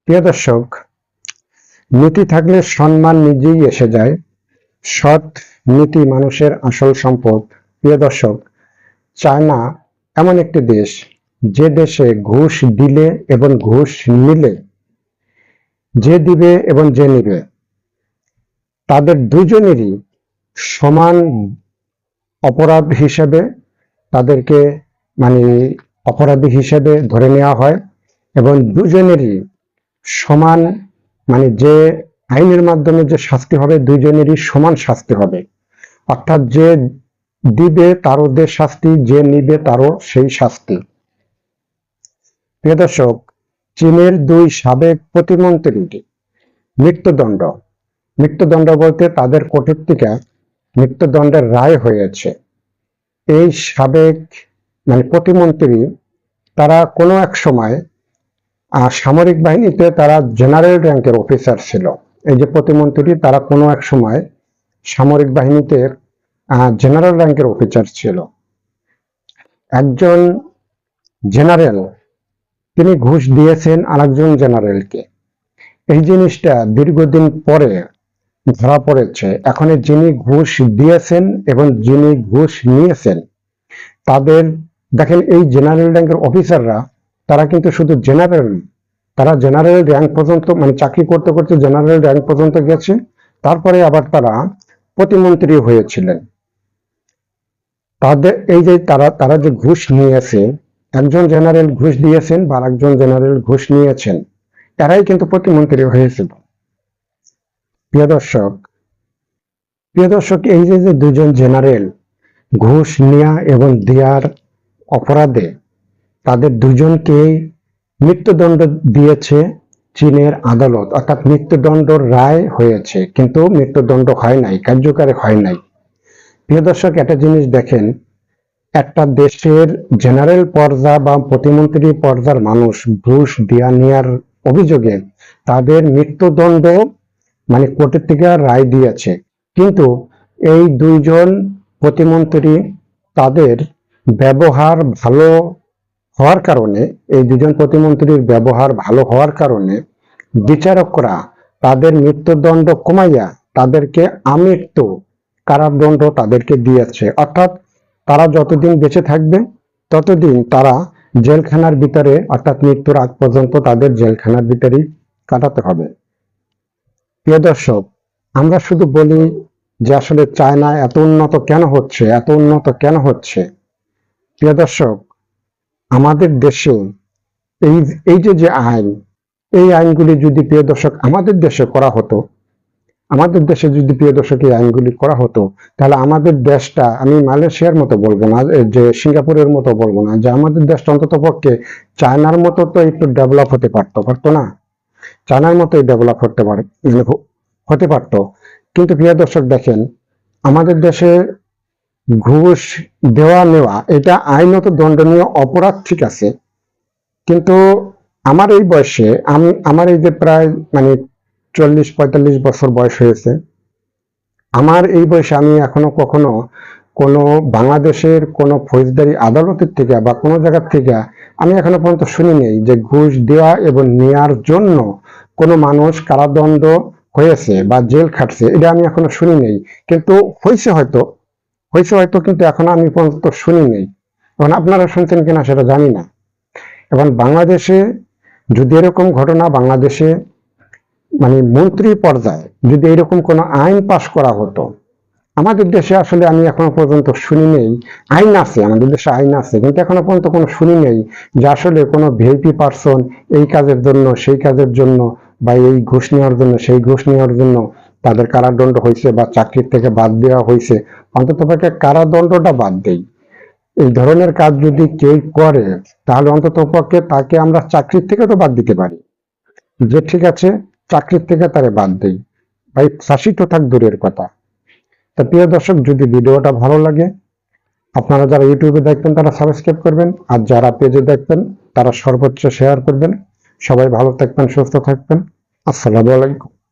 প্রিয় দর্শক, নীতি থাকলে সম্মান নিজেই এসে যায়। সৎ নীতি মানুষের আসল সম্পদ। প্রিয় দর্শক, চায়না এমন একটি দেশ যে দেশে ঘুষ দিলে এবং ঘুষ নিলে, যে দিবে এবং যে নিবে তাদের দুজনেরই সমান অপরাধ হিসেবে তাদেরকে মানে অপরাধী হিসেবে ধরে নেওয়া হয় এবং দুজনেরই সমান যে আইনের মাধ্যমে যে শাস্তি হবে দুইজনেরই সমান শাস্তি হবে। অর্থাৎ যে দিবে তারও যে শাস্তি, যে নিবে তারও সেই শাস্তি। প্রিয় দর্শক, চীনের দুই সাবেক প্রতিমন্ত্রীর মৃত্যুদণ্ড মৃত্যুদণ্ড বলতে তাদের কোর্টের থেকে মৃত্যুদণ্ডের রায় হয়েছে। এই সাবেক প্রতিমন্ত্রী তারা কোনো এক সময় সামরিক বাহিনীতে তারা জেনারেল র্যাঙ্কের অফিসার ছিল। এই যে প্রতিমন্ত্রী তারা কোনো এক সময় সামরিক বাহিনীতে জেনারেল র্যাঙ্কের অফিসার ছিল। একজন জেনারেল তিনি ঘুষ দিয়েছেন আরেকজন জেনারেলকে। এই জিনিসটা দীর্ঘদিন পরে ধরা পড়েছে। এখন যিনি ঘুষ দিয়েছেন এবং যিনি ঘুষ নিয়েছেন তাদের দেখেন, এই জেনারেল র্যাঙ্কের অফিসাররা তারা কিন্তু শুধু জেনারেল, তারা জেনারেল র্যাঙ্ক পর্যন্ত চাকরি করতে করতে জেনারেল র্যাঙ্ক পর্যন্ত গেছে, তারপরে আবার তারা প্রতিমন্ত্রী হয়েছিলেন। তাদের এই যে তারা যে ঘুষ নিয়েছে, একজন জেনারেল ঘুষ দিয়েছেন বা একজন জেনারেল ঘুষ নিয়েছেন, এরাই কিন্তু প্রতিমন্ত্রী হয়েছিল। প্রিয় দর্শক, এই যে দুজন জেনারেল ঘুষ নেওয়া এবং দেওয়ার অপরাধে তাদের দুজনকে মৃত্যুদণ্ড দিয়েছে চীনের আদালত। অর্থাৎ মৃত্যুদণ্ড রায় হয়েছে, কিন্তু মৃত্যুদণ্ড হয় নাই, কার্যকারী হয় নাই। প্রিয় দর্শক, একটা জিনিস দেখেন, একটা দেশের জেনারেল পর্যায় বা প্রতিমন্ত্রী পর্যায়ের মানুষ ঘুষ দেওয়া নেওয়ার অভিযোগে তাদের মৃত্যুদণ্ড কোর্টের থেকে রায় দিয়েছে, কিন্তু এই দুইজন প্রতিমন্ত্রী তাদের ব্যবহার ভালো হওয়ার কারণে, এই দুজন প্রতিমন্ত্রীর ব্যবহার ভালো হওয়ার কারণে বিচারকরা তাদের মৃত্যুদণ্ড কমাইয়া তাদেরকে আমৃত্যু কারাদণ্ড তাদেরকে দিয়েছে। অর্থাৎ তারা যতদিন বেঁচে থাকবে ততদিন তারা জেলখানার ভিতরে, অর্থাৎ মৃত্যুর আগ পর্যন্ত তাদের জেলখানার ভিতরেই কাটাতে হবে। প্রিয় দর্শক, আমরা শুধু বলি যে আসলে চায়না এত উন্নত কেন হচ্ছে, এত উন্নত কেন হচ্ছে। প্রিয় দর্শক, আমাদের দেশে এই যে আইন, এই আইনগুলি যদি প্রিয় দর্শক আমাদের দেশে করা হতো, আমাদের দেশে যদি প্রিয় দর্শক এই আইনগুলি করা হতো, তাহলে আমাদের দেশটা, আমি মালয়েশিয়ার মতো বলবো না, যে সিঙ্গাপুরের মতো বলবো না, যে আমাদের দেশটা অন্তত পক্ষে চায়নার মতো তো একটু ডেভেলপ হতে পারতো না, চায়নার মতোই ডেভেলপ হতে পারতো। কিন্তু প্রিয় দর্শক দেখেন, আমাদের দেশে ঘুষ দেওয়া নেওয়া এটা আইনত দণ্ডনীয় অপরাধ, ঠিক আছে, কিন্তু আমার এই বয়সে, আমার এই যে প্রায় 40-45 বছর বয়স হয়েছে, আমার এই বয়সে আমি এখনো কখনো কোনো বাংলাদেশের কোনো ফৌজদারি আদালতের থেকে বা কোনো জায়গার থেকে আমি এখনো পর্যন্ত শুনি নেই যে ঘুষ দেওয়া এবং নেওয়ার জন্য কোনো মানুষ কারাদণ্ড হয়েছে বা জেল খাটছে, এটা আমি এখনো শুনি নেই। কিন্তু হয়েছে হয়তো, কিন্তু এখনো আমি পর্যন্ত শুনি নেই। এখন আপনারা শুনছেন কিনা সেটা জানি না। এবং বাংলাদেশে যদি এরকম ঘটনা, বাংলাদেশে মন্ত্রী পর্যায়ে যদি এরকম কোনো আইন পাশ করা হতো, আমাদের দেশে আসলে আমি এখনো পর্যন্ত শুনি নেই। আইন আছে, আমাদের দেশে আইন আছে, কিন্তু এখনো পর্যন্ত কোনো শুনি নেই যে আসলে কোনো ভিআইপি পার্সন এই কাজের জন্য, সেই কাজের জন্য, বা এই ঘুষ নেওয়ার জন্য, সেই ঘুষ নেওয়ার জন্য তাদের কারাদণ্ড হয়েছে বা চাকরির থেকে বাদ দেওয়া হয়েছে। অন্তত পক্ষে কারাদণ্ডটা বাদ দেই। এই ধরনের কাজ যদি কেউ করে তাহলে অন্তত পক্ষে তাকে আমরা চাকরির থেকে তো বাদ দিতে পারি, যে ঠিক আছে চাকরির থেকে তারে বাদ দেই, ভাই ফাঁসি তো থাক দূরের কথা। তা প্রিয় দর্শক, যদি ভিডিওটা ভালো লাগে, আপনারা যারা ইউটিউবে দেখবেন তারা সাবস্ক্রাইব করবেন, আর যারা পেজে দেখবেন তারা সর্বোচ্চ শেয়ার করবেন। সবাই ভালো থাকবেন, সুস্থ থাকবেন। আসসালামু আলাইকুম।